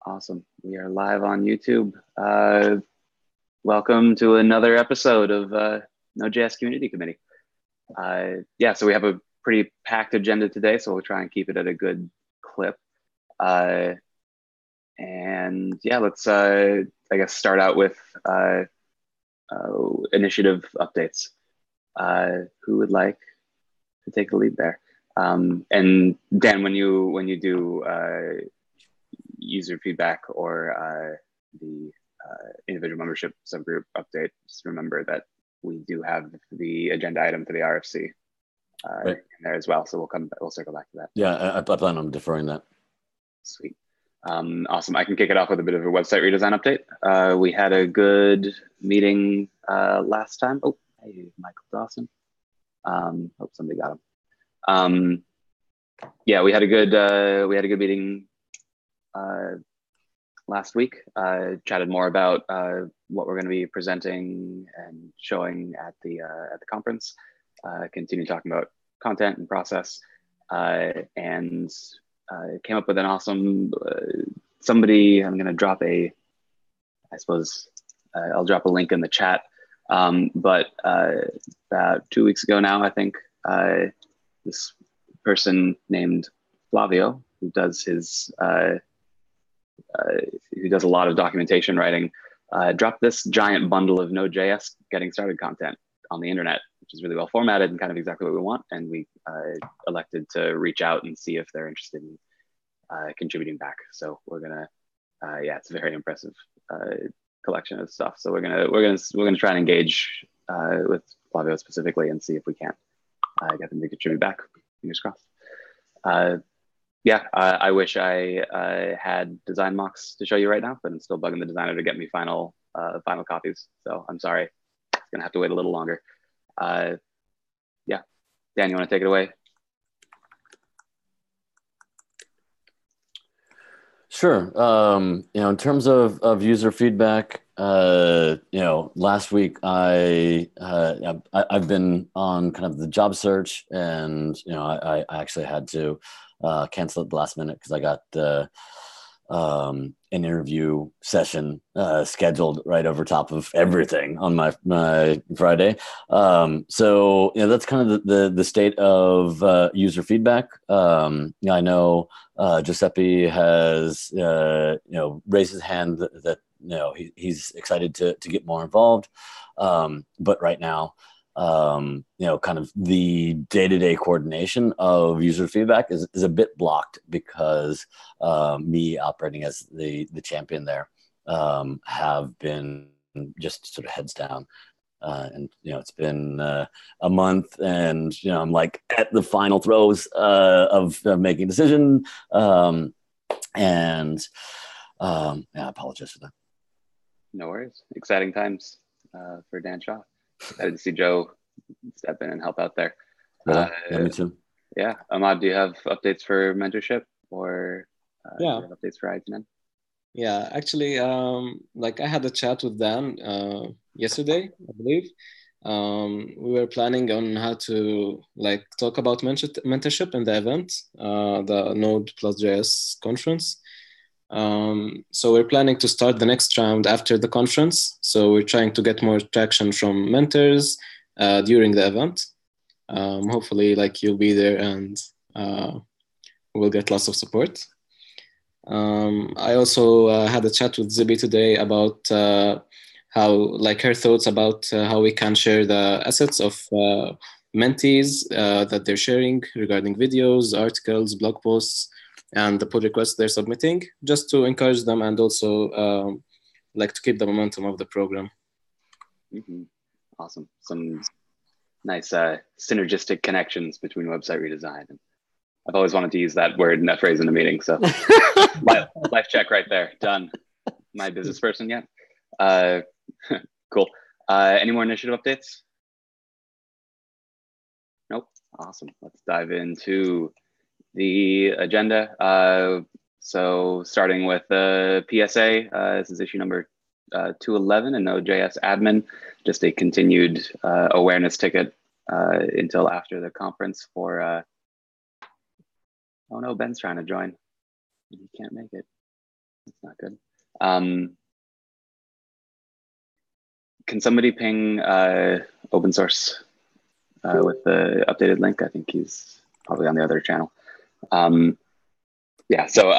Awesome. We are live on YouTube. Welcome to another episode of Node.js Community Committee. So we have a pretty packed agenda today, so we'll try and keep it at a good clip. Let's I guess start out with initiative updates. Who would like to take the lead there? And Dan, when you do user feedback or the individual membership subgroup update, just remember that we do have the agenda item for the RFC in there as well. So we'll circle back to that. Yeah, I plan on deferring that. Sweet. Awesome. I can kick it off with a bit of a website redesign update. We had a good meeting last time. Oh, hey, Michael Dawson. Hope somebody got him. We had a good meeting last week. Chatted more about what we're going to be presenting and showing at the conference. Continue talking about content and process, and came up with an awesome somebody. I'm going to drop I'll drop a link in the chat. But about 2 weeks ago now, I think this person named Flavio, who does a lot of documentation writing, dropped this giant bundle of Node.js getting started content on the internet, which is really well formatted and kind of exactly what we want. And we elected to reach out and see if they're interested in contributing back. So we're gonna, it's a very impressive collection of stuff. So we're gonna try and engage with Flavio specifically and see if we can't get them to contribute back. Fingers crossed. I wish I had design mocks to show you right now, but I'm still bugging the designer to get me final copies. So I'm sorry, it's gonna have to wait a little longer. Dan, you want to take it away? Sure. In terms of user feedback, last week I've been on kind of the job search, and I actually had to cancel at the last minute because I got an interview session scheduled right over top of everything on my Friday. So that's kind of the state of user feedback. I know Giuseppe has raised his hand that he's excited to get more involved, but right now kind of the day-to-day coordination of user feedback is a bit blocked because me operating as the champion there have been just sort of heads down. And it's been a month, and I'm like at the final throes of making a decision. I apologize for that. No worries. Exciting times for Dan Shaw. Excited to see Joe step in and help out there. Yeah, me too. Yeah, Ahmad, do you have updates for mentorship, or do you have updates for ITN? Yeah, actually, I had a chat with Dan yesterday, I believe. We were planning on how to talk about mentorship in the event, the Node+JS conference. So we're planning to start the next round after the conference. So we're trying to get more traction from mentors during the event. Hopefully, you'll be there, and we'll get lots of support. I also had a chat with Zibi today about how, her thoughts about how we can share the assets of mentees that they're sharing regarding videos, articles, blog posts, and the pull requests they're submitting, just to encourage them and also to keep the momentum of the program. Mm-hmm. Awesome. Some nice synergistic connections between website redesign. And I've always wanted to use that word and that phrase in a meeting. So life check right there. Done. My business person yet? Cool. Any more initiative updates? Nope. Awesome. Let's dive into the agenda. So starting with the PSA, this is issue number 211 and Node.js admin, just a continued awareness ticket until after the conference for, oh no, Ben's trying to join. He can't make it. That's not good. Can somebody ping open source with the updated link? I think he's probably on the other channel. Yeah, so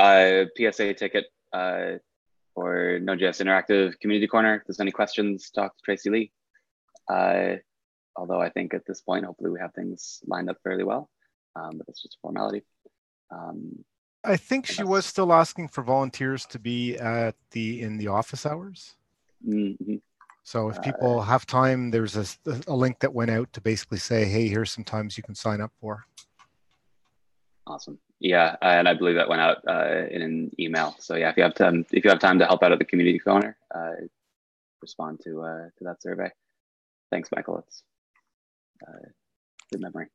PSA ticket for Node.js Interactive Community Corner. If there's any questions, talk to Tracy Lee. Although I think at this point, hopefully we have things lined up fairly well, but it's just a formality. I think she was still asking for volunteers to be at in the office hours. Mm-hmm. So if people have time, there's a link that went out to basically say, hey, here's some times you can sign up for. Awesome. Yeah, and I believe that went out in an email. So yeah, if you have time to help out at the community corner, respond to that survey. Thanks, Michael. It's good memory.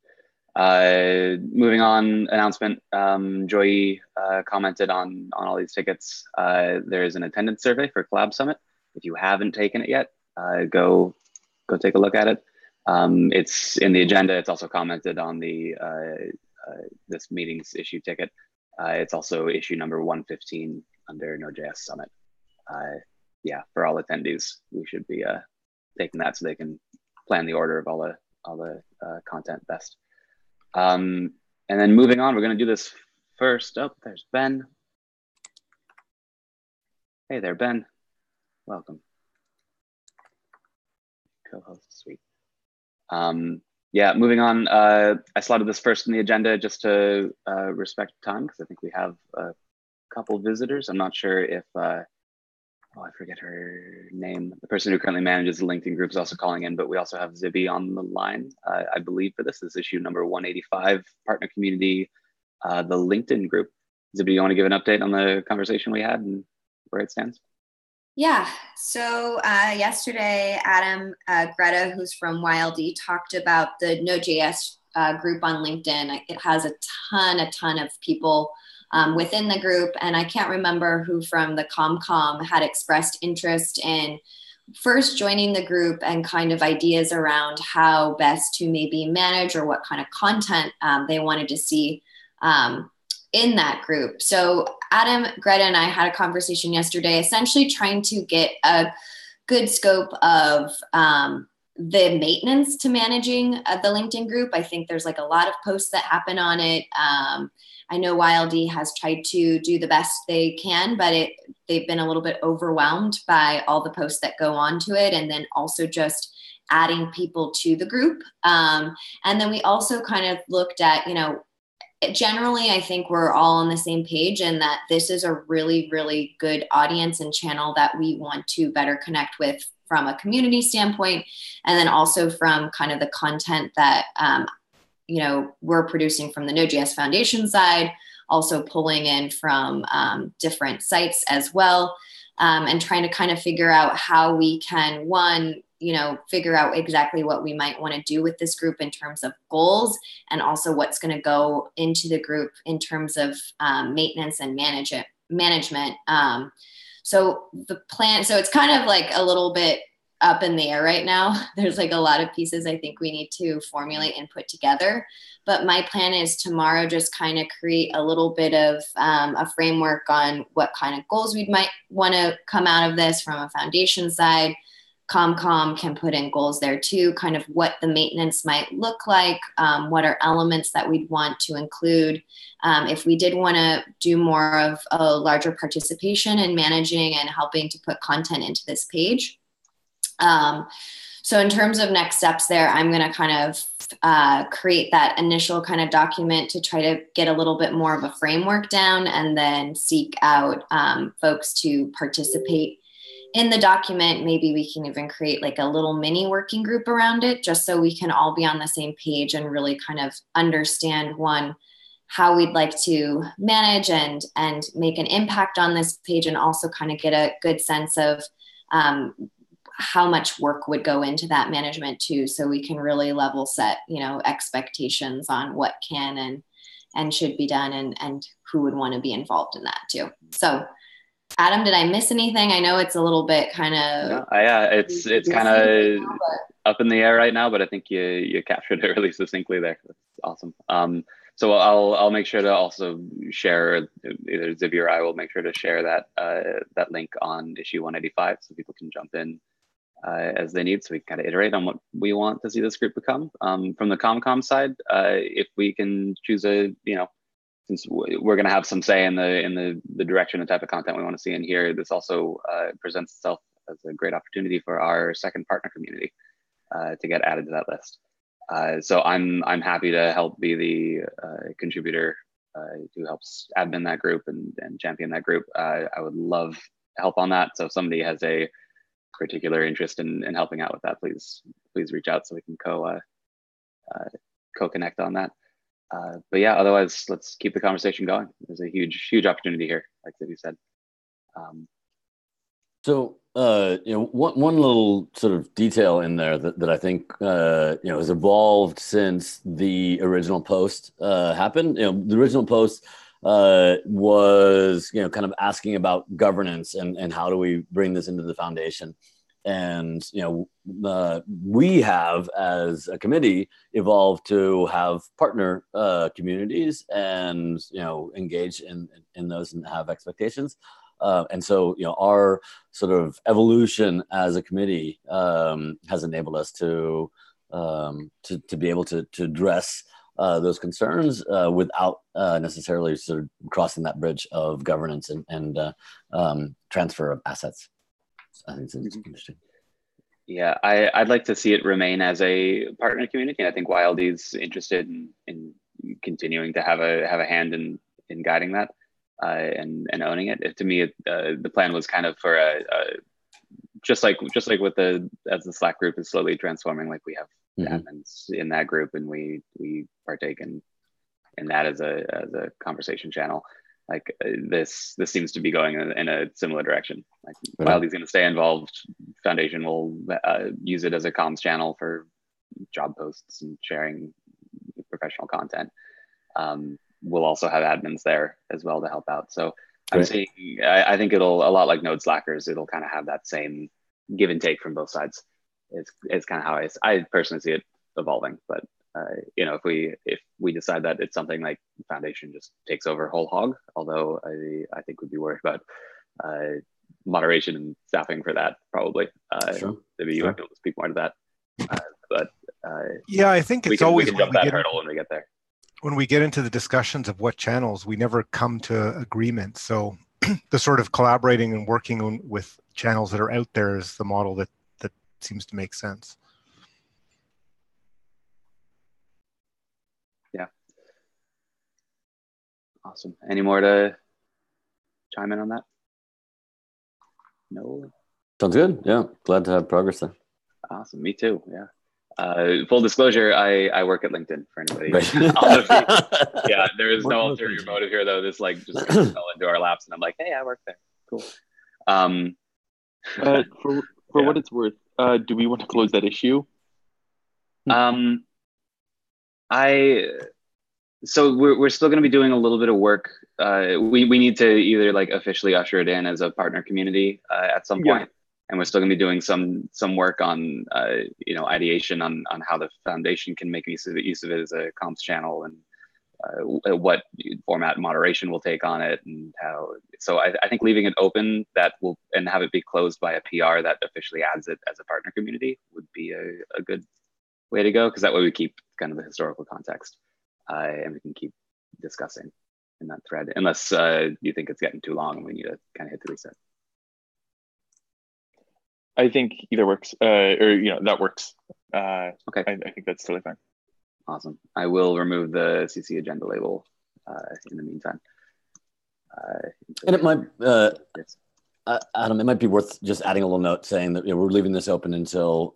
Moving on, announcement. Joy commented on all these tickets. There is an attendance survey for Collab Summit. If you haven't taken it yet, go take a look at it. It's in the agenda. It's also commented on the this meeting's issue ticket. It's also issue number 115 under Node.js Summit. Yeah, for all attendees, we should be taking that so they can plan the order of all the content best. And then moving on, we're going to do this first. Oh, there's Ben. Hey there, Ben. Welcome. Co-host, sweet. Yeah, moving on. I slotted this first in the agenda just to respect time because I think we have a couple visitors. I'm not sure if, oh, I forget her name. The person who currently manages the LinkedIn group is also calling in, but we also have Zibby on the line, I believe, for this. This is issue number 185, partner community, the LinkedIn group. Zibby, you want to give an update on the conversation we had and where it stands? Yeah, so yesterday, Adam, Greta, who's from YLD, talked about the Node.js group on LinkedIn. It has a ton of people within the group, and I can't remember who from the ComCom had expressed interest in first joining the group and kind of ideas around how best to maybe manage or what kind of content they wanted to see in that group. So Adam, Greta, and I had a conversation yesterday, essentially trying to get a good scope of the maintenance to managing the LinkedIn group. I think there's like a lot of posts that happen on it. I know YLD has tried to do the best they can, but they've been a little bit overwhelmed by all the posts that go on to it. And then also just adding people to the group. And then we also kind of looked at, generally, I think we're all on the same page and that this is a really, really good audience and channel that we want to better connect with from a community standpoint. And then also from kind of the content that, we're producing from the Node.js Foundation side, also pulling in from different sites as well, and trying to kind of figure out how we can, figure out exactly what we might want to do with this group in terms of goals, and also what's going to go into the group in terms of maintenance and management. So the plan, so it's kind of like a little bit up in the air right now. There's like a lot of pieces I think we need to formulate and put together. But my plan is tomorrow just kind of create a little bit of a framework on what kind of goals we might want to come out of this from a foundation side. ComCom can put in goals there too, kind of what the maintenance might look like, what are elements that we'd want to include. If we did want to do more of a larger participation in managing and helping to put content into this page. So in terms of next steps there, I'm going to kind of create that initial kind of document to try to get a little bit more of a framework down and then seek out folks to participate in the document. Maybe we can even create like a little mini working group around it just so we can all be on the same page and really kind of understand how we'd like to manage and make an impact on this page, and also kind of get a good sense of how much work would go into that management too, so we can really level set, expectations on what can and should be done, and who would want to be involved in that too. So Adam, did I miss anything? I know it's a little bit kind of... Yeah, it's kind of up in the air right now, but I think you captured it really succinctly there. That's awesome. So I'll make sure to also share, either Zibby or I will make sure to share that that link on issue 185 so people can jump in as they need, so we can kind of iterate on what we want to see this group become. From the ComCom side, if we can choose a, since we're going to have some say in the direction and type of content we want to see in here, this also presents itself as a great opportunity for our second partner community to get added to that list. So I'm happy to help be the contributor who helps admin that group and champion that group. I would love help on that. So if somebody has a particular interest in helping out with that, please reach out so we can co-connect on that. But yeah, otherwise, let's keep the conversation going. There's a huge opportunity here, like you said. So, one little sort of detail in there that I think, has evolved since the original post happened. The original post was, kind of asking about governance and how do we bring this into the foundation. And, we have, as a committee, evolved to have partner communities and, engage in those and have expectations. And so, our sort of evolution as a committee has enabled us to be able to address those concerns without necessarily sort of crossing that bridge of governance and transfer of assets. I think it's interesting. Yeah, I'd like to see it remain as a partner community. I think YLD's interested in continuing to have a hand in guiding that. And owning it. To me, the plan was kind of for just like with as the Slack group is slowly transforming, like we have admins in that group, and we partake in that as a conversation channel. Like this seems to be going in a similar direction. Like while he's going to stay involved, Foundation will use it as a comms channel for job posts and sharing professional content. We'll also have admins there as well to help out. So I'm seeing, I think a lot like Node Slackers, it'll kind of have that same give and take from both sides. It's kind of how I personally see it evolving. But if we decide that it's something like Foundation just takes over whole hog, although I think we'd be worried about moderation and staffing for that probably. Maybe you might be able to speak more to that. Yeah, I think it's always we can jump that hurdle when we get there. When we get into the discussions of what channels, we never come to agreement. So the sort of collaborating and working with channels that are out there is the model that seems to make sense. Yeah. Awesome. Any more to chime in on that? No. Sounds good. Yeah. Glad to have progress there. Awesome. Me too. Yeah. Full disclosure, I work at LinkedIn for anybody. Yeah, there is no ulterior motive here though. This like just fell into our laps and I'm like, hey, I work there. Cool. For what it's worth, do we want to close that issue? So we're still going to be doing a little bit of work. We need to either like officially usher it in as a partner community at some point. And we're still going to be doing some work on ideation on how the Foundation can make use of it as a comms channel, and what format moderation will take on it, and how. So I think leaving it open and have it be closed by a PR that officially adds it as a partner community would be a good way to go, because that way we keep kind of the historical context and we can keep discussing in that thread, unless you think it's getting too long and we need to kind of hit the reset. I think either works, that works. Okay. I think that's totally fine. Awesome. I will remove the CC agenda label in the meantime. And it might, Adam, it might be worth just adding a little note saying that we're leaving this open until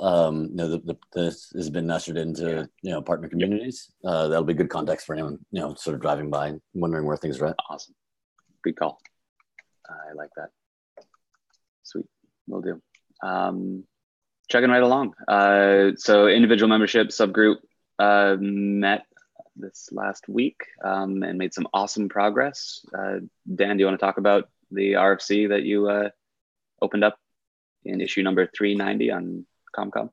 this has been ushered into partner communities. That'll be good context for anyone sort of driving by and wondering where things are at. Awesome. Good call. I like that. Sweet. Will do. Chugging right along. So individual membership subgroup met this last week and made some awesome progress. Dan, do you want to talk about the RFC that you opened up in issue number 390 on ComCom?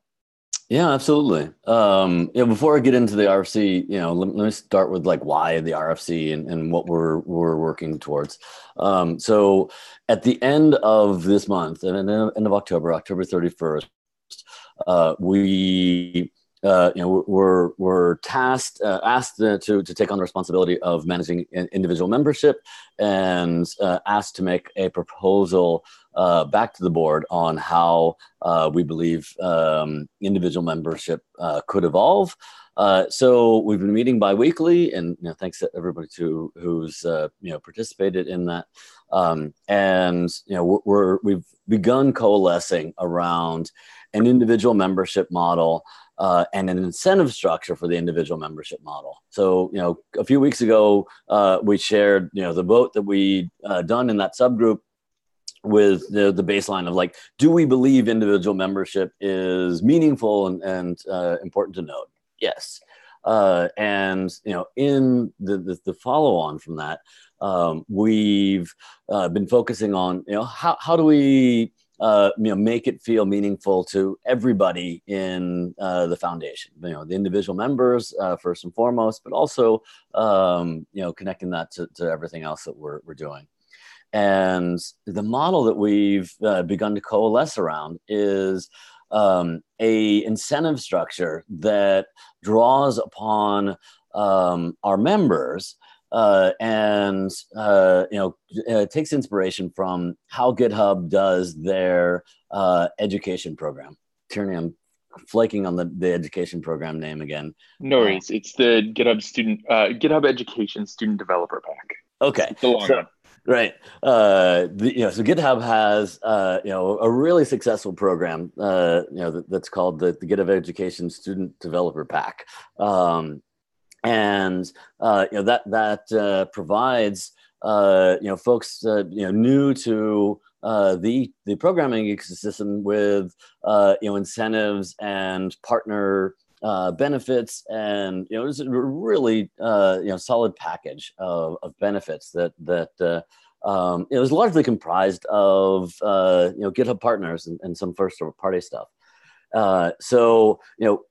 Yeah, absolutely. Before I get into the RFC, let me start with like why the RFC and what we're working towards. So at the end of this month, and end of October, October 31st, we're tasked, asked to take on the responsibility of managing an individual membership, and asked to make a proposal back to the board on how we believe individual membership could evolve. So we've been meeting biweekly, and thanks to everybody who's participated in that. We've begun coalescing around an individual membership model and an incentive structure for the individual membership model. So, a few weeks ago, we shared, the vote that we done in that subgroup with the baseline of like, do we believe individual membership is meaningful and important to Node? Yes. In the follow on from that, we've been focusing on, how do we make it feel meaningful to everybody in the foundation, the individual members first and foremost, but also, connecting that to everything else that we're doing. And the model that we've begun to coalesce around is a incentive structure that draws upon our members it takes inspiration from how GitHub does their education program. Tierney, I'm flaking on the education program name again. No worries. It's the GitHub Education Student Developer Pack. Okay. It's the long one. Right. So GitHub has, a really successful program, that's called the GitHub Education Student Developer Pack. That provides, folks, new to the programming ecosystem with, incentives and partner benefits, and it's a really solid package of benefits that it was largely comprised of GitHub partners and some first party stuff. So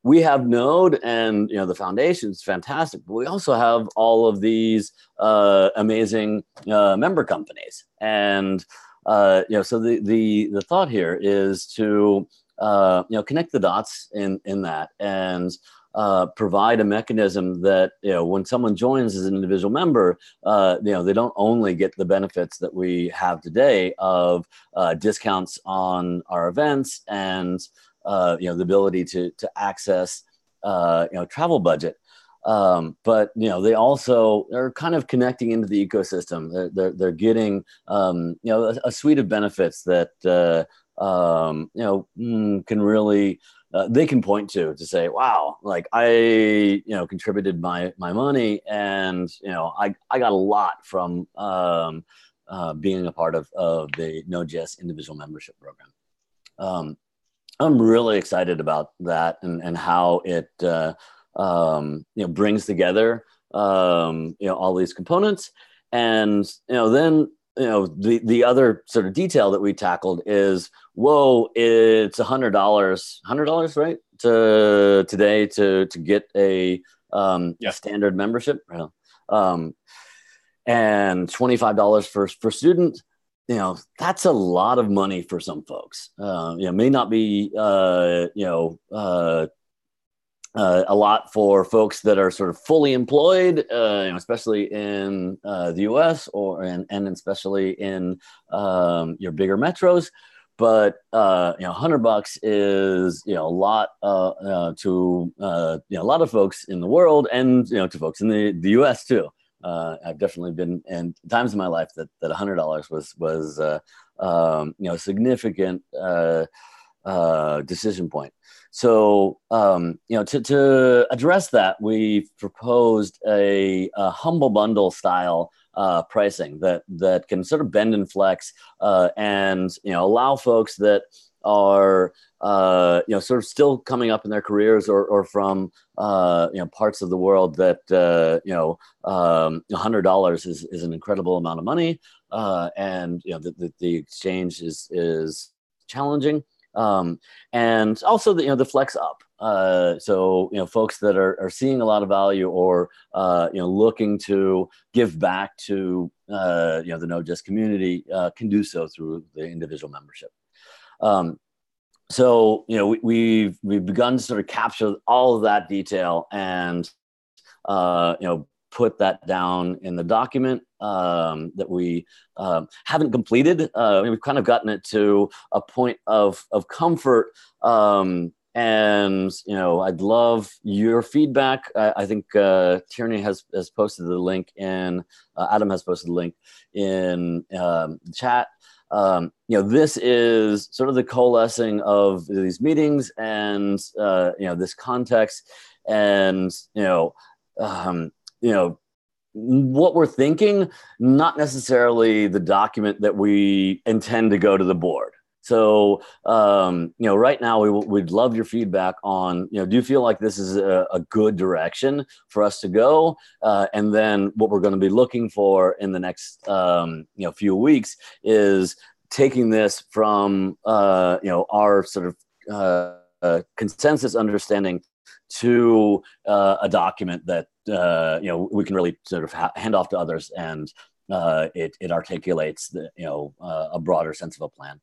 we have Node, and the foundation's fantastic, but we also have all of these amazing member companies, and so the thought here is to connect the dots in that, and provide a mechanism that when someone joins as an individual member, they don't only get the benefits that we have today of discounts on our events and the ability to access travel budget, but they also are kind of connecting into the ecosystem. They're getting a suite of benefits that can really they can point to say, wow, like I contributed my money, and I got a lot from being a part of the Node.js individual membership program. I'm really excited about that and how it brings together all these components, and then the other sort of detail that we tackled is, it's $100, right? Today to get a standard membership, and $25 for student. That's a lot of money for some folks. May not be a lot for folks that are sort of fully employed, especially in the US and especially in your bigger metros. But $100 is a lot to a lot of folks in the world, and to folks in the US too. I've definitely been in times in my life that $100 was a significant decision point. So to address that, we've proposed a humble bundle style pricing that can sort of bend and flex, and allow folks that are sort of still coming up in their careers, or from parts of the world that $100 is an incredible amount of money, and the exchange is challenging. And also the flex up. So folks that are seeing a lot of value or looking to give back to the Node.js community can do so through the individual membership. So we've begun to sort of capture all of that detail and put that down in the document that we haven't completed. We've kind of gotten it to a point of comfort. And I'd love your feedback. I think Tierney has posted the link in. Adam has posted the link in the chat. This is sort of the coalescing of these meetings and this context, and what we're thinking, not necessarily the document that we intend to go to the board. So, right now we'd love your feedback on, do you feel like this is a good direction for us to go? And then what we're going to be looking for in the next, few weeks is taking this from, our sort of consensus understanding to a document that we can really sort of hand off to others, and it articulates a broader sense of a plan.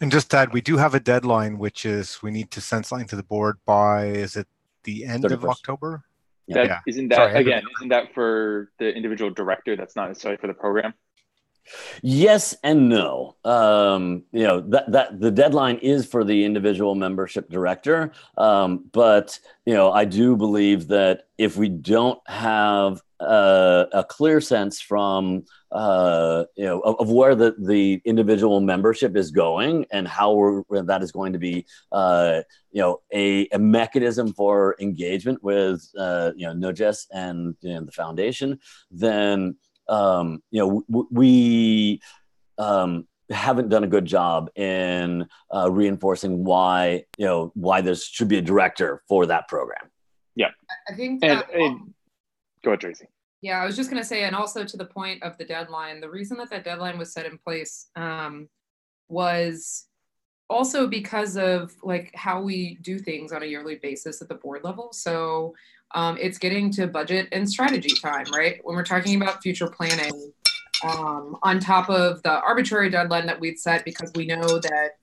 And just that we do have a deadline, which is we need to send something to the board by, is it the end 31st. of October? Yeah. Isn't that for the individual director? That's not necessarily for the program. Yes and no. That the deadline is for the individual membership director, but I do believe that if we don't have a clear sense from of where the individual membership is going and how that is going to be a mechanism for engagement with Node.js and the foundation, then we haven't done a good job in reinforcing why there should be a director for that program. Yeah, I think. And go ahead, Tracy. Yeah, I was just going to say, and also to the point of the deadline, the reason that deadline was set in place was also because of like how we do things on a yearly basis at the board level. So it's getting to budget and strategy time, right? When we're talking about future planning, on top of the arbitrary deadline that we'd set, because we know that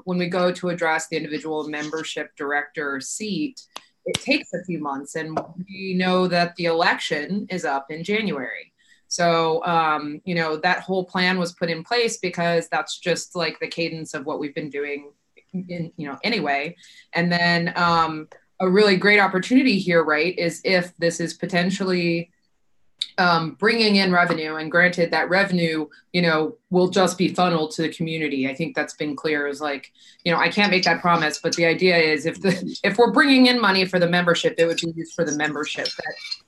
when we go to address the individual membership director seat, it takes a few months, and we know that the election is up in January. So, that whole plan was put in place because that's just like the cadence of what we've been doing anyway. And then a really great opportunity here, right, is if this is potentially bringing in revenue, and granted that revenue, will just be funneled to the community. I think that's been clear, is like, I can't make that promise, but the idea is if we're bringing in money for the membership, it would be used for the membership.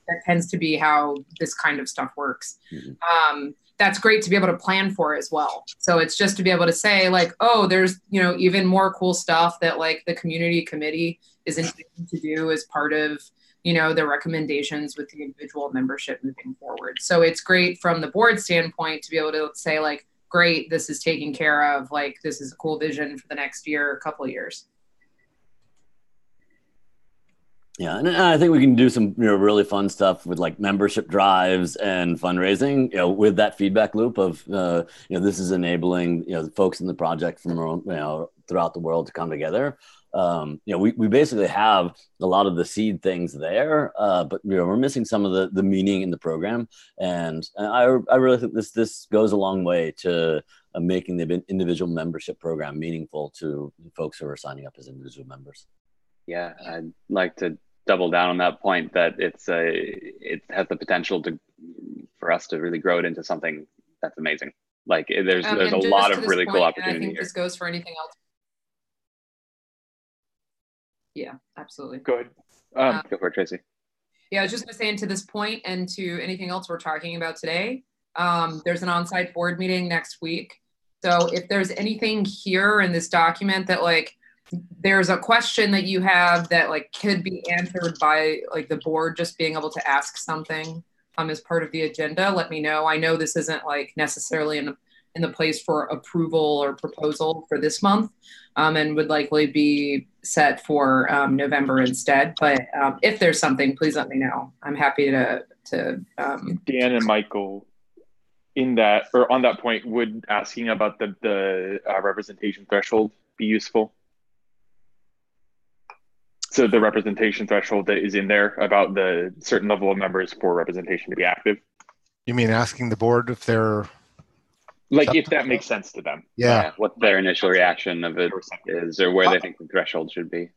That tends to be how this kind of stuff works. Mm-hmm. That's great to be able to plan for as well. So it's just to be able to say like, oh, there's, even more cool stuff that like the community committee is intending to do as part of, the recommendations with the individual membership moving forward. So it's great from the board standpoint to be able to say like, great, this is taken care of. Like, this is a cool vision for the next year, a couple of years. Yeah, and I think we can do some really fun stuff with like membership drives and fundraising. With that feedback loop of this is enabling the folks in the project from throughout the world to come together. We basically have a lot of the seed things there, but we're missing some of the meaning in the program, and I really think this goes a long way to making the individual membership program meaningful to folks who are signing up as individual members. Yeah, I'd like to double down on that point that it has the potential for us to really grow it into something that's amazing. Like there's a lot of really cool opportunity. I think here. This goes for anything else. Yeah, absolutely. Go ahead. Go for it, Tracy. Yeah, I was just going to say, and to this point and to anything else we're talking about today, there's an on-site board meeting next week. So if there's anything here in this document that like, there's a question that you have that like could be answered by like the board just being able to ask something as part of the agenda, let me know. I know this isn't like necessarily in the place for approval or proposal for this month, and would likely be set for November instead. But if there's something, please let me know. I'm happy to Dan and Michael, in that, or on that point, would asking about the representation threshold be useful? So the representation threshold that is in there about the certain level of members for representation to be active. You mean asking the board if they're like if that makes sense to them? Yeah. What their initial reaction of it is, or where they think the threshold should be.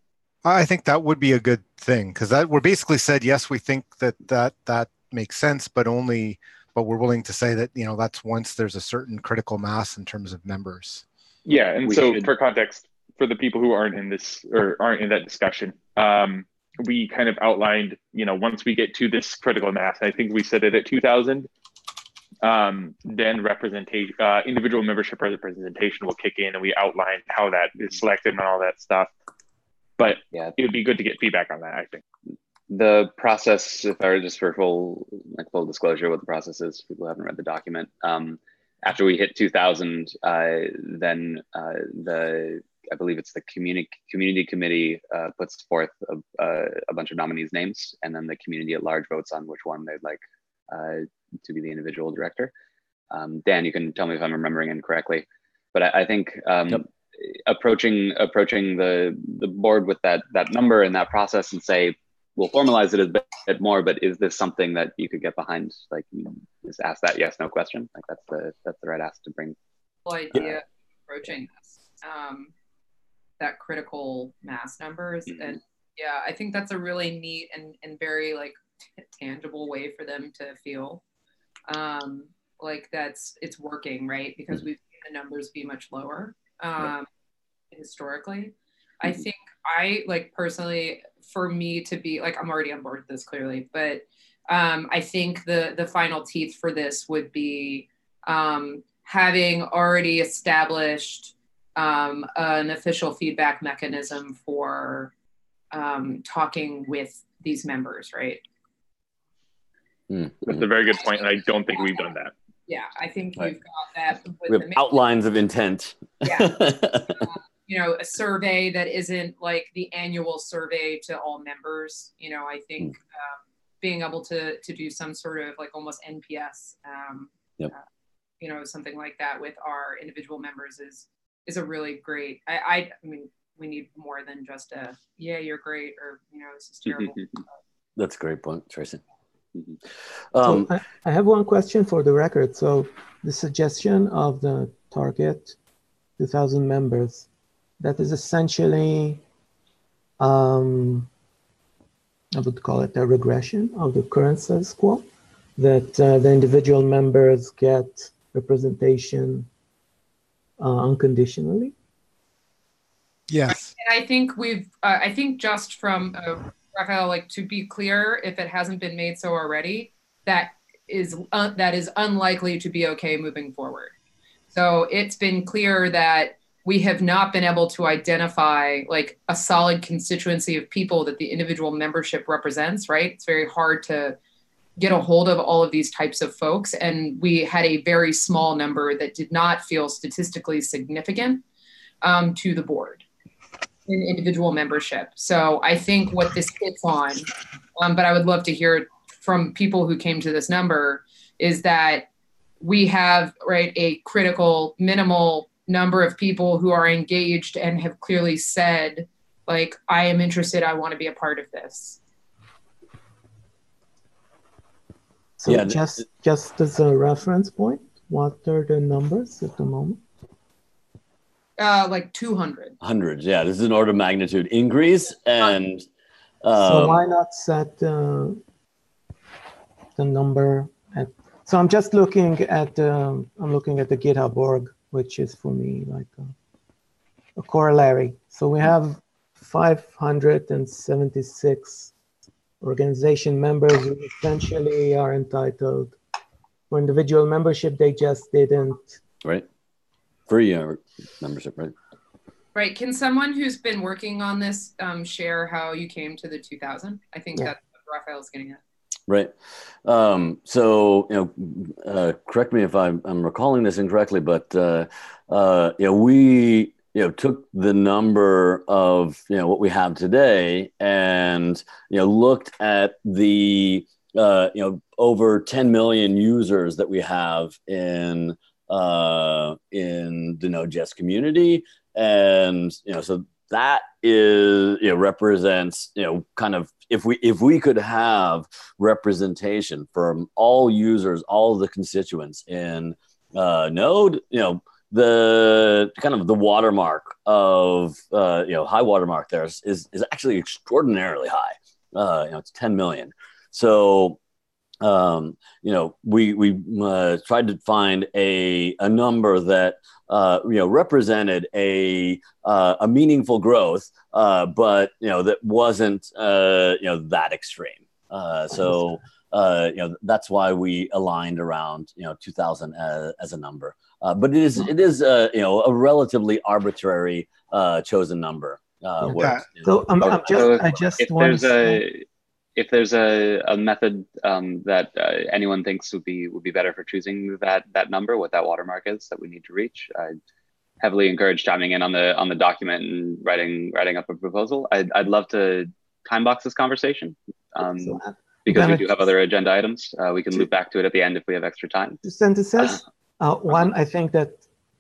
I think that would be a good thing, because that we're basically said, yes, we think that makes sense, but we're willing to say that, that's once there's a certain critical mass in terms of members. Yeah, and for context, for the people who aren't in this or aren't in that discussion, we kind of outlined, once we get to this critical mass, I think we set it at 2,000, then individual membership representation will kick in, and we outlined how that is selected and all that stuff. But yeah, it would be good to get feedback on that, I think. The process, if I were just for full disclosure, what the process is, people haven't read the document. After we hit 2,000, then I believe it's the community committee puts forth a bunch of nominees' names, and then the community at large votes on which one they'd like to be the individual director. Dan, you can tell me if I'm remembering incorrectly, but I think Yep. approaching the board with that number and that process and say, we'll formalize it a bit more, but is this something that you could get behind? Like, just ask that yes, no question. Like that's the right ask to bring. Idea approaching this, that critical mass numbers. Mm-hmm. And yeah, I think that's a really neat and very like tangible way for them to feel like it's working, right? Because we've seen the numbers be much lower historically. I think personally, for me to be like, I'm already on board with this clearly, but I think the final teeth for this would be having already established an official feedback mechanism for talking with these members, right? That's a very good point, and I don't think we've done that. Yeah, I think you've got that. We have outlines of intent. Yeah. A survey that isn't like the annual survey to all members. I think being able to do some sort of like almost NPS, something like that with our individual members is a really great. I mean, we need more than just you're great, or this is terrible. That's a great point, Tracy. So I have one question for the record. So the suggestion of the target 2,000 members, that is essentially, I would call it a regression of the current status quo, that the individual members get representation unconditionally. Yes. And I think I think just from Raphael, like, to be clear, if it hasn't been made so already, that is unlikely to be okay moving forward. So it's been clear that we have not been able to identify like a solid constituency of people that the individual membership represents, right? It's very hard to get a hold of all of these types of folks. And we had a very small number that did not feel statistically significant to the board in individual membership. So I think what this hits on, but I would love to hear from people who came to this number, is that we have, right, a critical minimal number of people who are engaged and have clearly said, like, I am interested, I want to be a part of this. So just as a reference point, what are the numbers at the moment? Like 200. Hundreds, yeah. This is an order of magnitude increase, and so why not set the number at? So I'm just looking at the GitHub org, which is for me like a corollary. So we have 576 organization members who essentially are entitled for individual membership. They just didn't. Right. Free membership, right? Right. Can someone who's been working on this share how you came to the 2,000? I think that's what Raphael's getting at. Right. So, correct me if I'm recalling this incorrectly, but we took the number of what we have today and looked at the over 10 million users that we have in the Node.js community, and so that is represents kind of if we could have representation from all users, all the constituents in Node, the kind of the watermark of high watermark there is actually extraordinarily high. It's 10 million. So we tried to find a number that represented a meaningful growth, but that wasn't that extreme. So that's why we aligned around 2,000 as a number. But it is a relatively arbitrary chosen number. If there's a method that anyone thinks would be better for choosing that number, what that watermark is that we need to reach, I'd heavily encourage chiming in on the document and writing up a proposal. I'd love to time box this conversation because we do have other agenda items. We can loop back to it at the end if we have extra time. Two sentences. One, I think that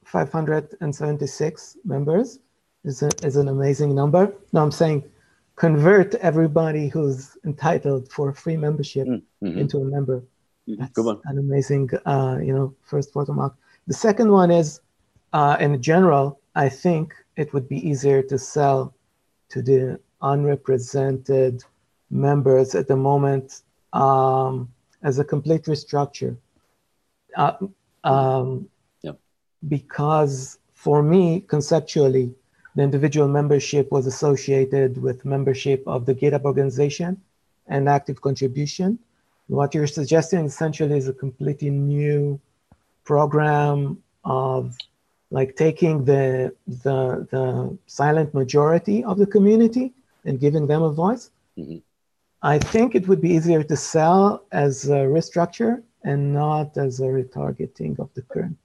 576 members is an amazing number. No, I'm saying convert everybody who's entitled for free membership into a member. That's an amazing, first watermark. The second one is, in general, I think it would be easier to sell to the unrepresented members at the moment as a complete restructure. Because for me, conceptually, the individual membership was associated with membership of the GitHub organization and active contribution. What you're suggesting essentially is a completely new program of like taking the silent majority of the community and giving them a voice. I think it would be easier to sell as a restructure and not as a retargeting of the current.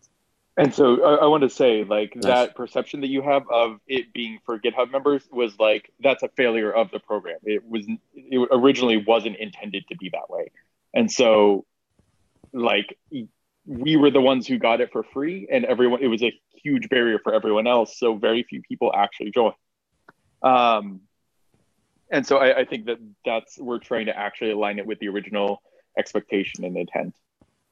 And so I want to say, like, that perception that you have of it being for GitHub members was like, that's a failure of the program. It originally wasn't intended to be that way. And so, like, we were the ones who got it for free, and it was a huge barrier for everyone else. So very few people actually joined. And so I think we're trying to actually align it with the original expectation and intent.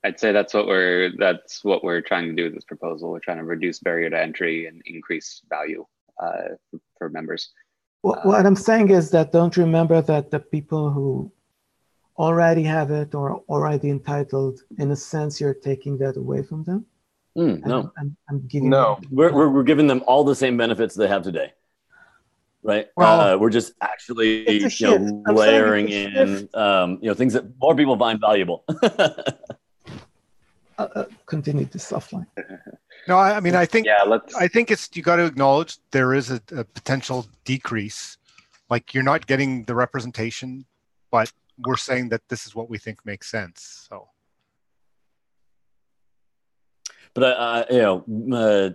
I'd say that's what we're trying to do with this proposal. We're trying to reduce barrier to entry and increase value for members. What I'm saying is that don't remember that the people who already have it or already entitled, in a sense, you're taking that away from them. No, I'm giving we're giving them all the same benefits they have today. Right. Well, we're just actually layering in things that more people find valuable. Continue to softline. No, I mean, I think I think you got to acknowledge there is a potential decrease. Like you're not getting the representation, but we're saying that this is what we think makes sense. So. But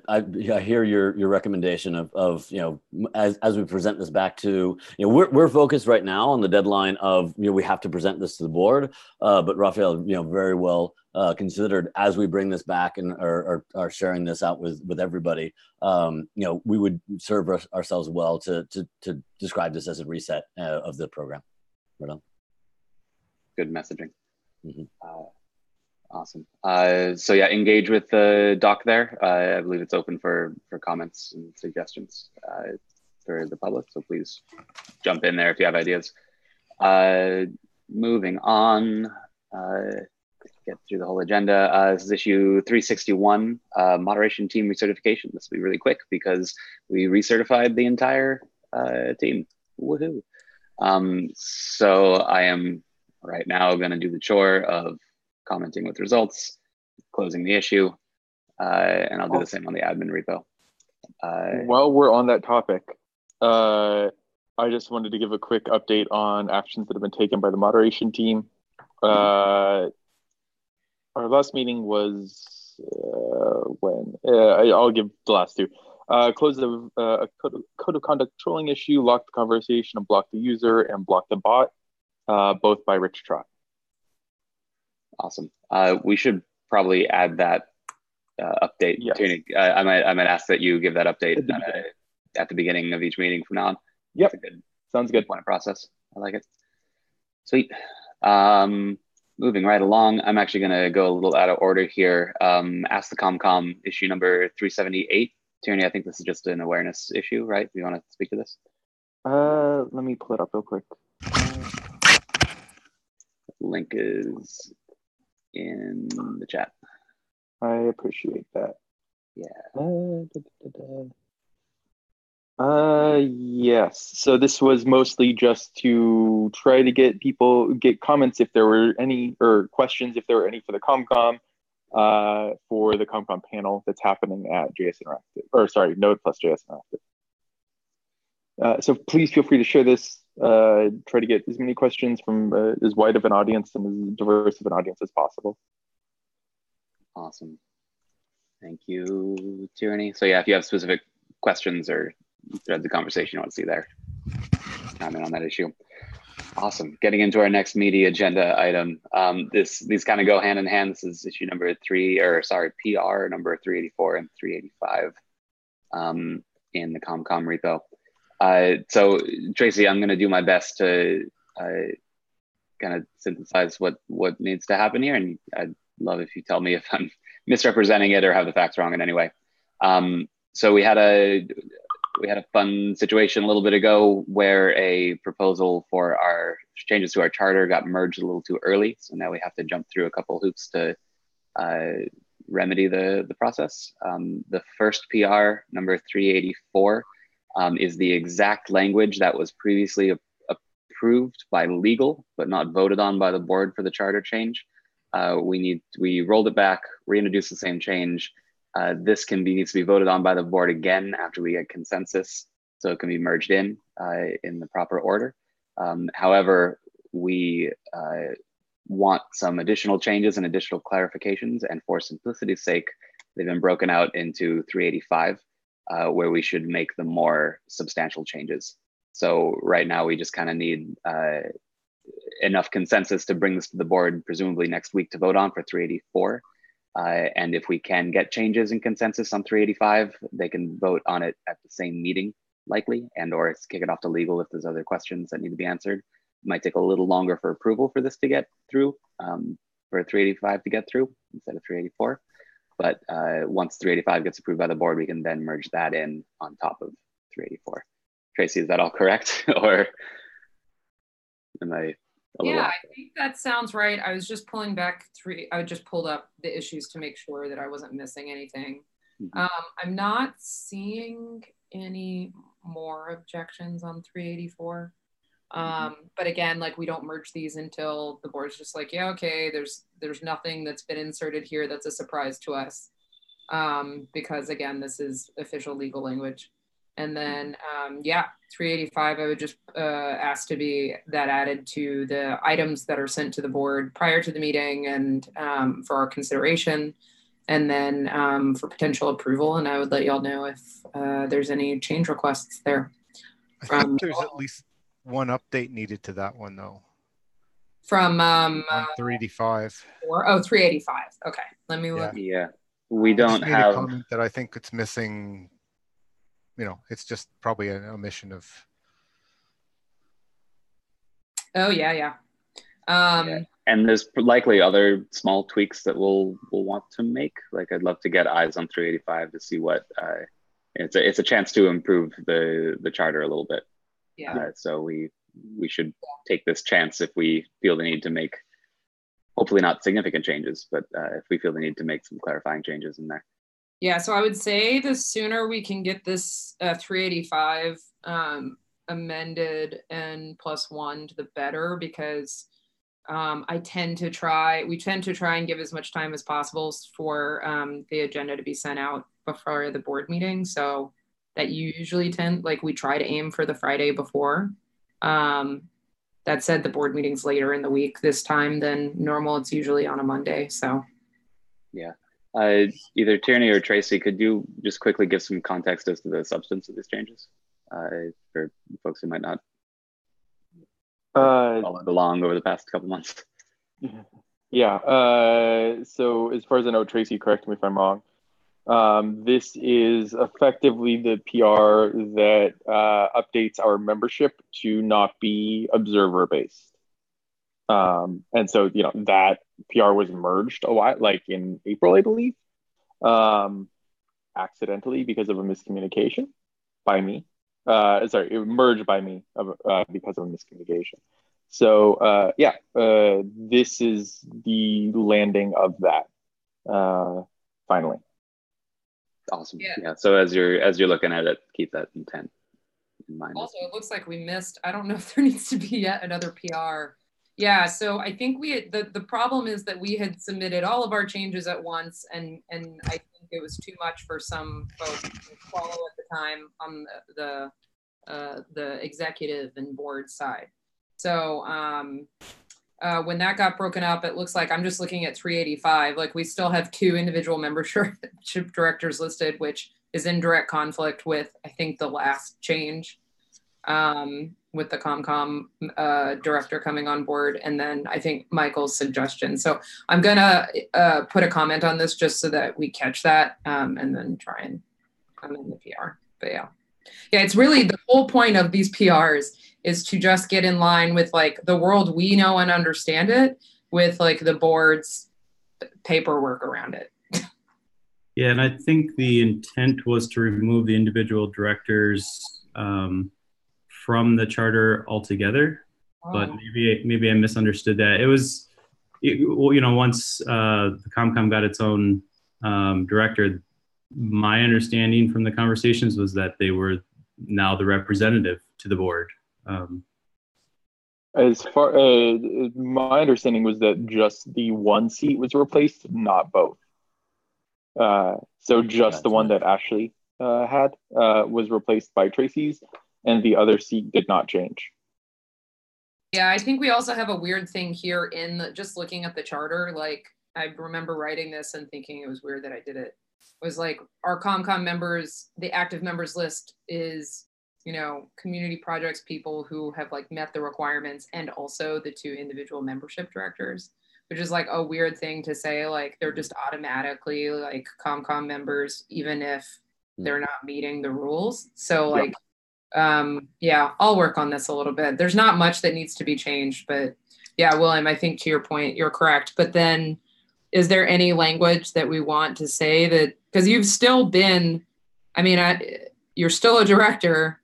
I hear your recommendation of as we present this back to we're focused right now on the deadline of we have to present this to the board, but Raphael very well considered as we bring this back and are sharing this out with everybody. We would serve ourselves well to describe this as a reset of the program. Right on. Good messaging. Awesome. So yeah, engage with the doc there. I believe it's open for comments and suggestions for the public. So please jump in there if you have ideas. Moving on, get through the whole agenda. This is issue 361, moderation team recertification. This will be really quick because we recertified the entire team. Woohoo. So I am right now going to do the chore of commenting with results, closing the issue, and I'll do the same on the admin repo. While we're on that topic, I just wanted to give a quick update on actions that have been taken by the moderation team. Our last meeting was when? I'll give the last two. Close a code of conduct trolling issue, lock the conversation, and block the user, and block the bot, both by Rich Trott. Awesome. We should probably add that update. Yes. I might ask that you give that update at the beginning of each meeting from now on. Yep. Sounds good. Point of process. I like it. Sweet. Moving right along, I'm actually going to go a little out of order here. Ask the ComCom issue number 378. Tierney, I think this is just an awareness issue, right? Do you want to speak to this? Let me pull it up real quick. Link is in the chat. I appreciate that. Yeah. Yes. So this was mostly just to try to get comments if there were any, or questions if there were any for the ComCom, for the ComCom panel that's happening at JS Interactive, or sorry, Node plus JS Interactive. So please feel free to share this. Try to get as many questions from as wide of an audience and as diverse of an audience as possible. Awesome. Thank you, Tierney. So yeah, if you have specific questions or threads of conversation you want to see there, comment on that issue. Awesome. Getting into our next media agenda item. These kind of go hand in hand. This is issue number PR number 384 and 385 in the ComCom repo. So Tracy, I'm going to do my best to kind of synthesize what needs to happen here, and I'd love if you tell me if I'm misrepresenting it or have the facts wrong in any way. So we had a fun situation a little bit ago where a proposal for our changes to our charter got merged a little too early. So now we have to jump through a couple hoops to remedy the process. The first PR, number 384, is the exact language that was previously approved by legal, but not voted on by the board for the charter change. We rolled it back, reintroduced the same change. This needs to be voted on by the board again after we get consensus, so it can be merged in the proper order. However, we want some additional changes and additional clarifications, and for simplicity's sake, they've been broken out into 385, where we should make the more substantial changes. So right now we just kind of need enough consensus to bring this to the board, presumably next week, to vote on for 384. And if we can get changes in consensus on 385, they can vote on it at the same meeting, likely, and or kick it off to legal if there's other questions that need to be answered. It might take a little longer for approval for this to get through, for 385 to get through instead of 384. But once 385 gets approved by the board, we can then merge that in on top of 384. Tracy, is that all correct? Or am I a little off? I think that sounds right. I was just pulling back I just pulled up the issues to make sure that I wasn't missing anything. Mm-hmm. I'm not seeing any more objections on 384. But again, like, we don't merge these until the board's just like, yeah, okay, there's nothing that's been inserted here that's a surprise to us. Because again, this is official legal language. And then, 385, I would just ask to be that added to the items that are sent to the board prior to the meeting and for our consideration, and then for potential approval. And I would let y'all know if there's any change requests there. I think there's at least one update needed to that one, though. From 385. 385. Okay, let me look. Yeah, we don't have a comment that I think it's missing. You know, it's just probably an omission of. Oh yeah. And there's likely other small tweaks that we'll want to make. Like, I'd love to get eyes on 385 to see what it's a chance to improve the charter a little bit. Yeah. So we should take this chance if we feel the need to make, hopefully not significant changes, but if we feel the need to make some clarifying changes in there. Yeah, so I would say the sooner we can get this 385 amended and +1, the better, because we tend to try and give as much time as possible for the agenda to be sent out before the board meeting. So that usually we try to aim for the Friday before. that said, the board meeting's later in the week this time than normal. It's usually on a Monday. So yeah. Either Tierney or Tracy, could you just quickly give some context as to the substance of these changes for folks who might not followed along over the past couple months? Yeah. So as far as I know, Tracy, correct me if I'm wrong. This is effectively the PR that updates our membership to not be observer based. And so, you know, that PR was merged a while, like in April, I believe, accidentally because of a miscommunication by me. Sorry, it merged by me because of a miscommunication. So this is the landing of that finally. Awesome. Yeah. So as you're looking at it, keep that intent in mind. Also, it looks like we missed. I don't know if there needs to be yet another PR. Yeah. So I think the problem is that we had submitted all of our changes at once, and I think it was too much for some folks to follow at the time on the executive and board side. So when that got broken up, it looks like I'm just looking at 385. Like we still have 2 individual membership directors listed, which is in direct conflict with, I think, the last change with the ComCom director coming on board. And then I think Michael's suggestion. So I'm going to put a comment on this just so that we catch that and then try and come in the PR. But yeah. Yeah, it's really the whole point of these PRs is to just get in line with like the world we know and understand it with like the board's paperwork around it. Yeah, and I think the intent was to remove the individual directors from the charter altogether, but maybe I misunderstood that. It was, you know, once the ComCom got its own director, my understanding from the conversations was that they were now the representative to the board. As far as my understanding was that just the one seat was replaced, not both. So just the one that Ashley had was replaced by Tracy's, and the other seat did not change. Yeah, I think we also have a weird thing here in just looking at the charter. Like I remember writing this and thinking it was weird that I did it. Was like our ComCom members, the active members list is, you know, community projects people who have like met the requirements, and also the 2 individual membership directors, which is like a weird thing to say, like they're just automatically like ComCom members, even if they're not meeting the rules. So like, yeah, I'll work on this a little bit. There's not much that needs to be changed, but yeah, William, I think to your point, you're correct. But then is there any language that we want to say that, because you've still been, I mean, you're still a director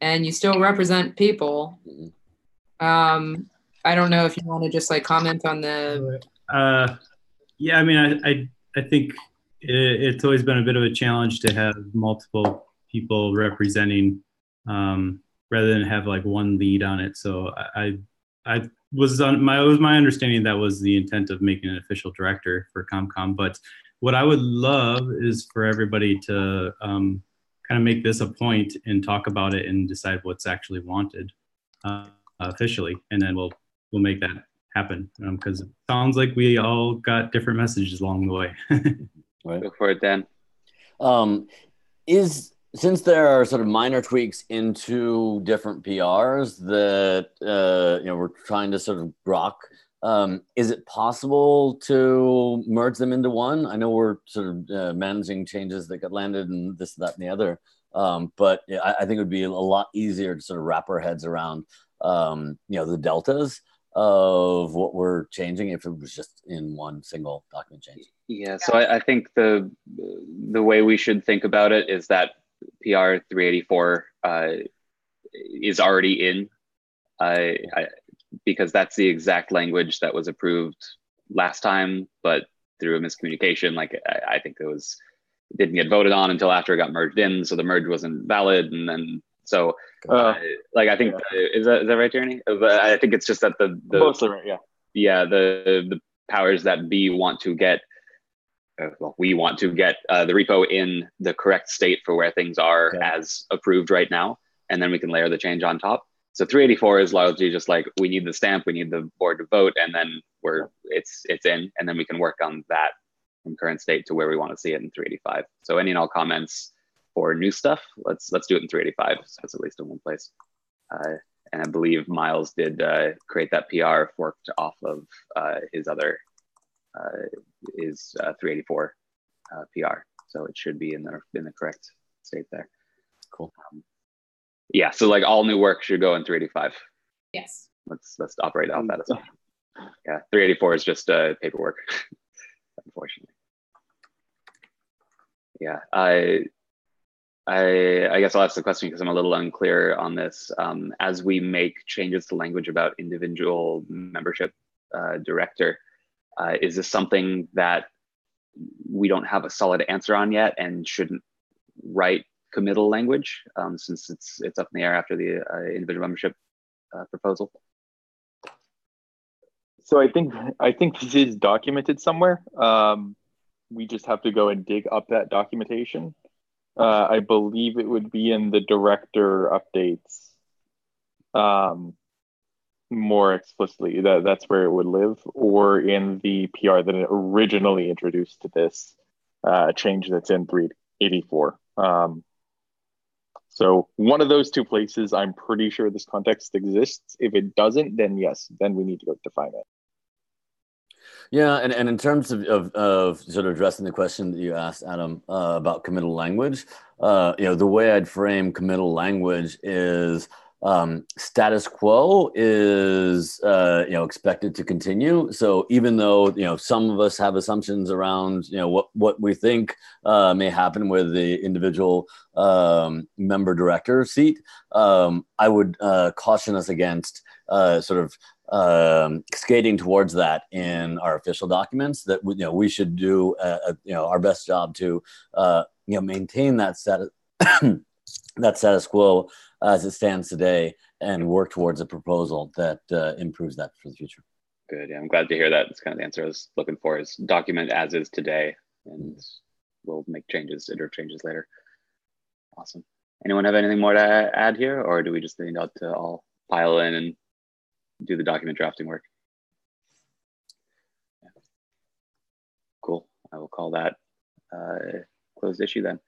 and you still represent people. I don't know if you want to just like comment on the. Yeah, I mean, I think it's always been a bit of a challenge to have multiple people representing rather than have like one lead on it. So I was it was my understanding that was the intent of making an official director for ComCom. But what I would love is for everybody to kind of make this a point and talk about it and decide what's actually wanted officially, and then we'll make that happen, because it sounds like we all got different messages along the way. Right. Go for it, Dan. Since there are sort of minor tweaks into different PRs that you know, we're trying to sort of grok, is it possible to merge them into one? I know we're sort of managing changes that got landed and this, that, and the other, but I think it would be a lot easier to sort of wrap our heads around you know, the deltas of what we're changing if it was just in one single document change. Yeah, so I think the way we should think about it is that PR 384 is already in, because that's the exact language that was approved last time, but through a miscommunication, like I think it didn't get voted on until after it got merged in, so the merge wasn't valid, and then so like I think is that right, Jeremy? I think it's just that the mostly right, yeah, the powers that be want to get. Well, we want to get the repo in the correct state for where things are as approved right now, and then we can layer the change on top. So 384 is largely just like, we need the stamp, we need the board to vote, and then it's in, and then we can work on that from current state to where we want to see it in 385. So any and all comments for new stuff, let's do it in 385. So it's at least in one place. And I believe Miles did create that PR forked off of his other his 384 PR. So it should be in the correct state there. Cool. Yeah, so like all new work should go in 385. Yes. Let's operate off that as well. Yeah, 384 is just paperwork, unfortunately. Yeah, I guess I'll ask the question because I'm a little unclear on this. As we make changes to language about individual membership director, is this something that we don't have a solid answer on yet and shouldn't write committal language since it's up in the air after the individual membership proposal? So I think this is documented somewhere. We just have to go and dig up that documentation. I believe it would be in the director updates more explicitly. That's where it would live, or in the PR that originally introduced to this change that's in 384. So one of those two places, I'm pretty sure this context exists. If it doesn't, then yes, then we need to go define it. Yeah, and in terms of sort of addressing the question that you asked, Adam, about committal language, the way I'd frame committal language is status quo is expected to continue. So even though some of us have assumptions around what we think may happen with the individual member director seat, I would caution us against sort of skating towards that in our official documents. That we should do our best job to maintain that status quo as it stands today and work towards a proposal that improves that for the future. Good. Yeah, I'm glad to hear that. It's kind of the answer I was looking for, is document as is today, and we'll make changes, iterative changes later. Awesome. Anyone have anything more to add here, or do we just need to all pile in and do the document drafting work? Yeah. Cool. I will call that closed issue then.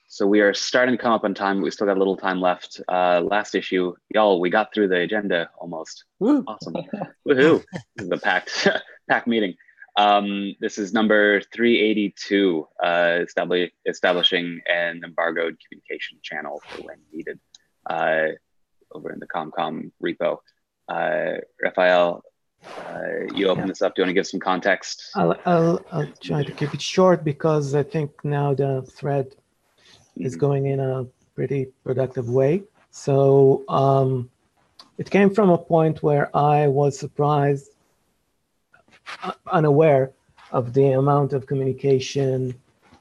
So we are starting to come up on time. We still got a little time left. Last issue, y'all, we got through the agenda almost. Woo. Awesome. Woohoo. This is a packed meeting. This is number 382, establishing an embargoed communication channel for when needed, over in the ComCom repo. Raphael, you open this up. Do you want to give some context? I'll try to keep it short because I think now the thread is going in a pretty productive way. So it came from a point where I was surprised, unaware of the amount of communication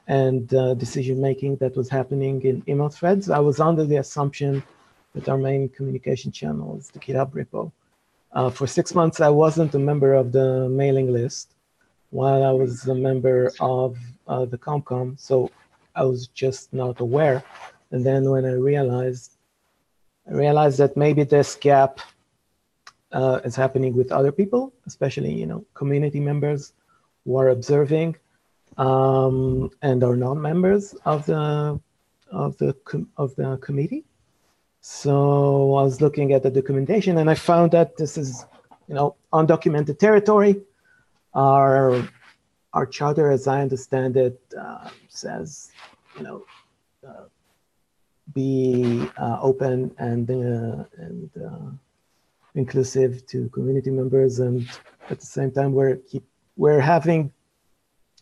and decision-making that was happening in email threads. I was under the assumption that our main communication channel is the GitHub repo. For 6 months, I wasn't a member of the mailing list while I was a member of the ComCom. So I was just not aware. And then when I realized that maybe this gap is happening with other people, especially community members who are observing and are non-members of the committee. So I was looking at the documentation and I found that this is undocumented territory. Our charter, as I understand it, says be open and inclusive to community members, and at the same time we're having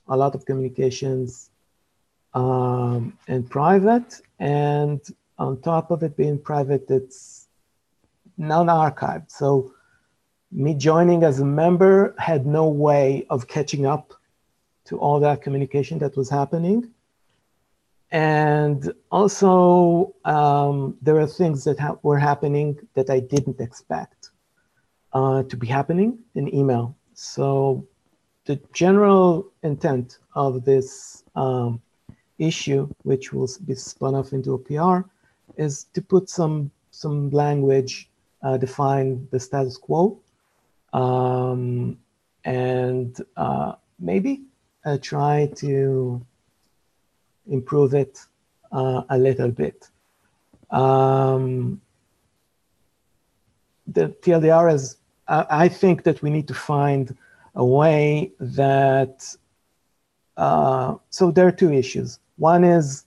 a lot of communications in private, and on top of it being private, it's non-archived. So me joining as a member had no way of catching up to all that communication that was happening. And also, there are things that were happening that I didn't expect to be happening in email. So the general intent of this issue, which will be spun off into a PR, is to put some some language define the status quo, and maybe try to improve it a little bit. The TLDR is, I think that we need to find a way that, so there are two issues. One is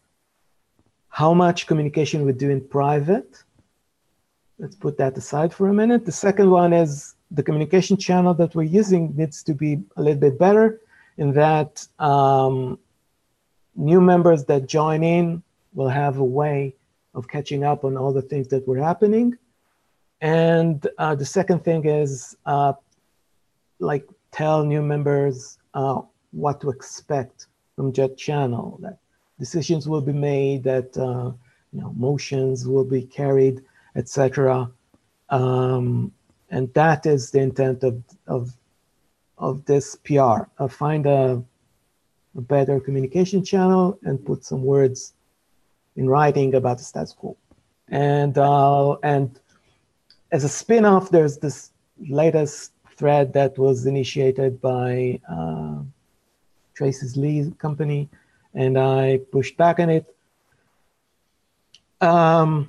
how much communication we do in private. Let's put that aside for a minute. The second one is the communication channel that we're using needs to be a little bit better in that new members that join in will have a way of catching up on all the things that were happening. And the second thing is like tell new members what to expect from that channel, that decisions will be made, that motions will be carried, etc. And that is the intent of this PR. Find a better communication channel and put some words in writing about the status quo. And as a spin-off, there's this latest thread that was initiated by Tracy's Lee company, and I pushed back on it. That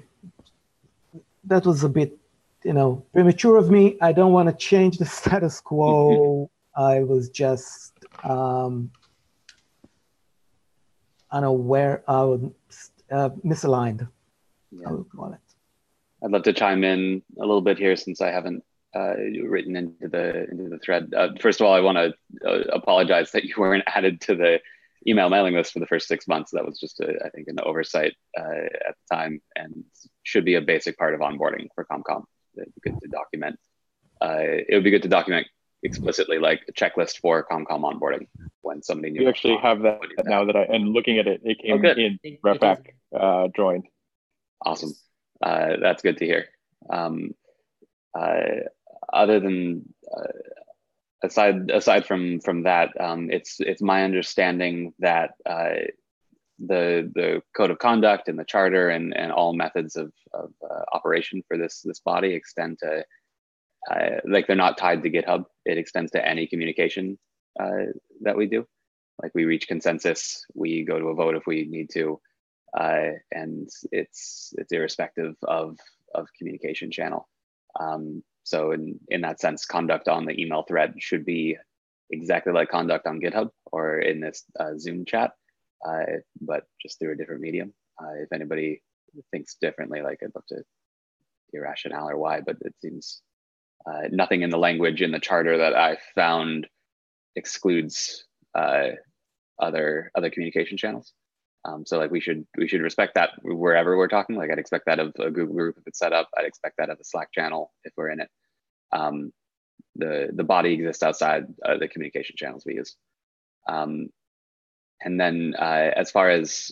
was a bit, premature of me. I don't want to change the status quo. I was just unaware, misaligned, I would call it. I'd love to chime in a little bit here since I haven't written into the thread. First of all, I want to apologize that you weren't added to the email mailing list for the first 6 months. That was just, I think, an oversight at the time, and should be a basic part of onboarding for ComCom. It'd be good to document. It would be good to document explicitly, like a checklist for ComCom onboarding when somebody new. We actually have that now that and looking at it, it came in Refac joined. Awesome. That's good to hear. Other than aside from that, it's my understanding that the code of conduct and the charter and all methods of operation for this body extend to like they're not tied to GitHub. It extends to any communication that we do. Like we reach consensus, we go to a vote if we need to, and it's irrespective of communication channel. So in that sense, conduct on the email thread should be exactly like conduct on GitHub or in this Zoom chat, but just through a different medium. If anybody thinks differently, like I'd love to hear rationale or why, but it seems nothing in the language in the charter that I found excludes other communication channels. So like we should respect that wherever we're talking. Like I'd expect that of a Google group if it's set up. I'd expect that of a Slack channel if we're in it. The body exists outside the communication channels we use. And then as far as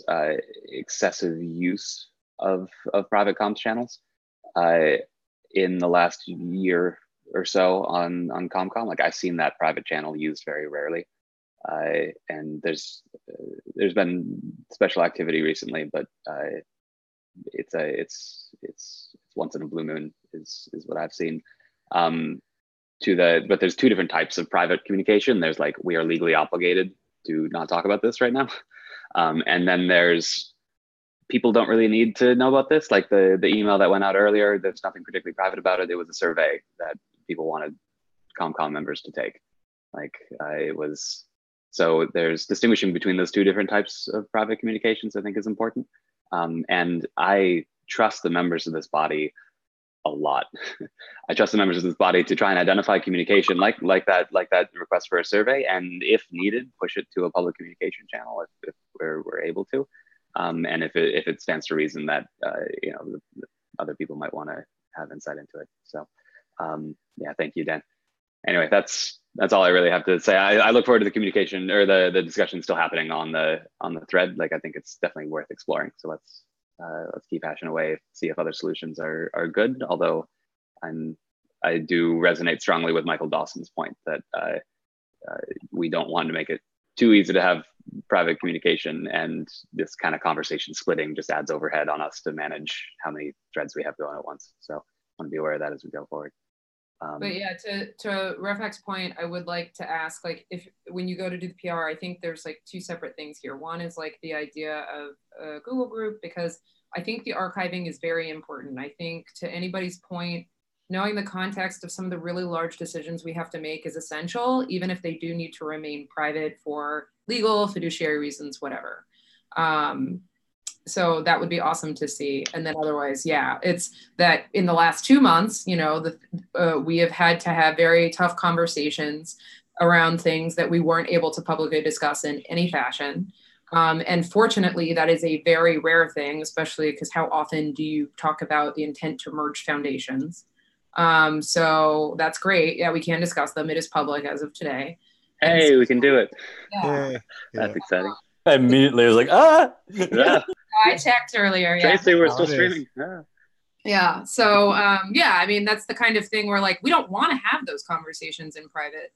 excessive use of private comms channels, in the last year or so on ComCom, like I've seen that private channel used very rarely. And there's been special activity recently, but it's once in a blue moon is what I've seen. But there's two different types of private communication. There's like, we are legally obligated to not talk about this right now. And then there's people don't really need to know about this. Like the email that went out earlier, there's nothing particularly private about it. It was a survey that people wanted ComCom members to take. Like it was. So there's distinguishing between those two different types of private communications, I think is important. And I trust the members of this body a lot. I trust the members of this body to try and identify communication like that request for a survey, and if needed, push it to a public communication channel if we're able to. And if it stands to reason that the other people might want to have insight into it. So yeah, thank you, Dan. Anyway, that's all I really have to say. I look forward to the communication or the discussion still happening on the thread. Like I think it's definitely worth exploring. So let's keep hashing away, see if other solutions are good. Although I do resonate strongly with Michael Dawson's point that we don't want to make it too easy to have private communication, and this kind of conversation splitting just adds overhead on us to manage how many threads we have going at once. So I want to be aware of that as we go forward. But yeah, to Refac's point, I would like to ask, like, if when you go to do the PR, I think there's like two separate things here. One is like the idea of a Google group, because I think the archiving is very important. I think, to anybody's point, knowing the context of some of the really large decisions we have to make is essential, even if they do need to remain private for legal, fiduciary reasons, whatever. So that would be awesome to see. And then otherwise, yeah, it's that in the last 2 months, you know, we have had to have very tough conversations around things that we weren't able to publicly discuss in any fashion. And fortunately, that is a very rare thing, especially because how often do you talk about the intent to merge foundations? So that's great. Yeah, we can discuss them. It is public as of today. Hey, we can do it. Yeah. Yeah. That's exciting. I immediately was like, ah. Yeah. I checked earlier. Yeah. Tracy, we're Oh, still it is. streaming. Yeah. Yeah. So, yeah, I mean, that's the kind of thing where like, we don't want to have those conversations in private.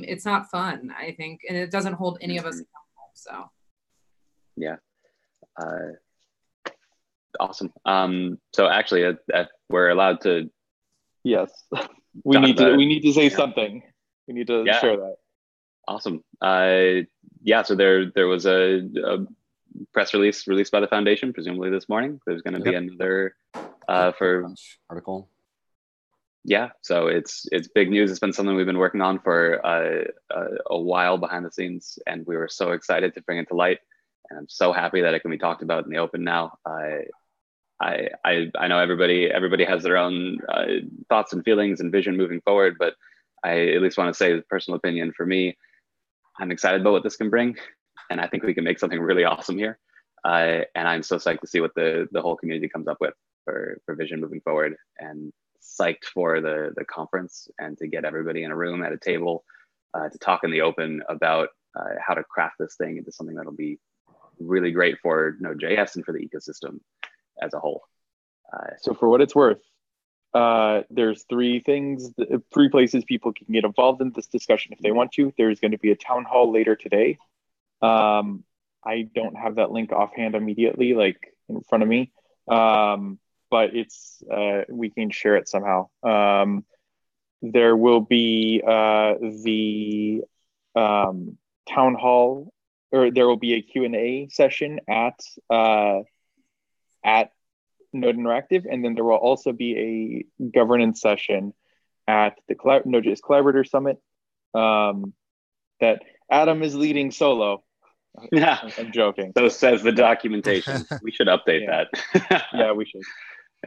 It's not fun, I think, and it doesn't hold any of us accountable. So. Yeah. Awesome. So actually, we're allowed to. Yes, we need to say something. We need to share that. Awesome. Yeah. So there was a press release released by the foundation, presumably this morning. There's going to be another for article. Yeah. So it's big news. It's been something we've been working on for a while behind the scenes, and we were so excited to bring it to light. And I'm so happy that it can be talked about in the open now. I know everybody has their own thoughts and feelings and vision moving forward, but I at least want to say the personal opinion for me, I'm excited about what this can bring, and I think we can make something really awesome here. And I'm so psyched to see what the whole community comes up with for vision moving forward, and psyched for the conference and to get everybody in a room at a table to talk in the open about how to craft this thing into something that'll be really great for Node.js and for the ecosystem as a whole. So for what it's worth, there's three places people can get involved in this discussion if they want to. There's going to be a town hall later today. I don't have that link offhand immediately, like in front of me, but it's we can share it somehow. There will be the town hall, or there will be a Q&A session at Node Interactive, and then there will also be a governance session at the Node.js Collaborator Summit that Adam is leading solo. Yeah, I'm joking. So says the documentation. We should update that. Yeah, we should.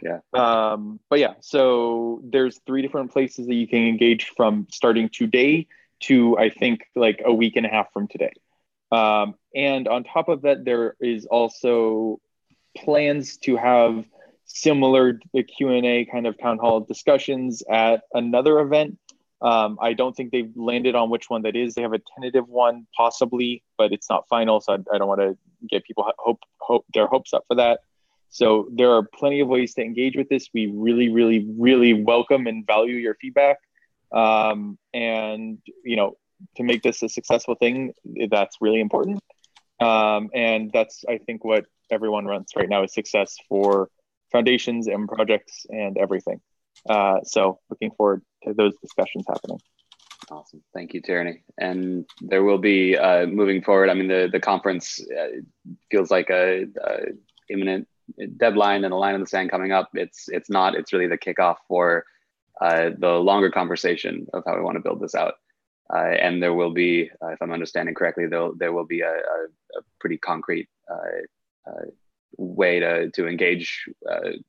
Yeah. But yeah, so there's 3 different places that you can engage from starting today to, I think, like a week and a half from today. And on top of that, there is also plans to have similar Q&A kind of town hall discussions at another event. I don't think they've landed on which one that is. They have a tentative one possibly, but it's not final. So I don't want to get people hope their hopes up for that. So there are plenty of ways to engage with this. We really, really, really welcome and value your feedback. And, you know, to make this a successful thing, that's really important. And that's, I think, what everyone wants right now is success for foundations and projects and everything. So looking forward to those discussions happening. Awesome. Thank you, Tierney. And there will be, moving forward, I mean, the conference feels like a imminent deadline and a line in the sand coming up. It's not, it's really the kickoff for the longer conversation of how we want to build this out. And there will be, if I'm understanding correctly, there will be a pretty concrete way to engage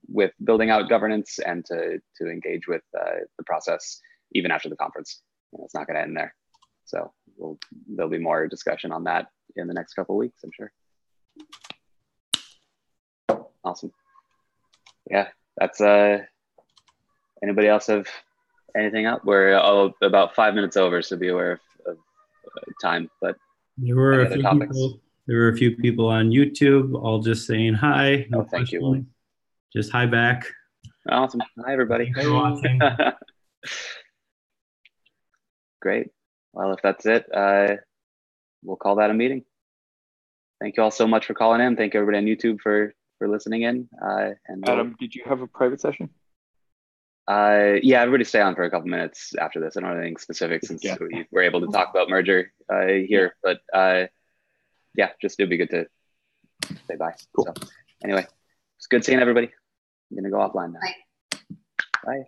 with building out governance and to engage with the process even after the conference. It's not going to end there. So there'll be more discussion on that in the next couple of weeks, I'm sure. Awesome. Yeah, that's anybody else have anything up? We're about 5 minutes over, so be aware of time. But there were a few people on YouTube all just saying hi. No thank you, Willie. Just hi back. Awesome. Hi, everybody. Thanks for watching. Great. Well, if that's it, we'll call that a meeting. thank you all so much for calling in. Thank you everybody on YouTube for listening in. And Adam, did you have a private session? Yeah, everybody stay on for a couple minutes after this. I don't have anything specific since we were able to talk about merger here, but yeah, just it'd be good to say bye. Cool. So anyway, it's good seeing everybody. I'm gonna go offline now. Bye. Bye.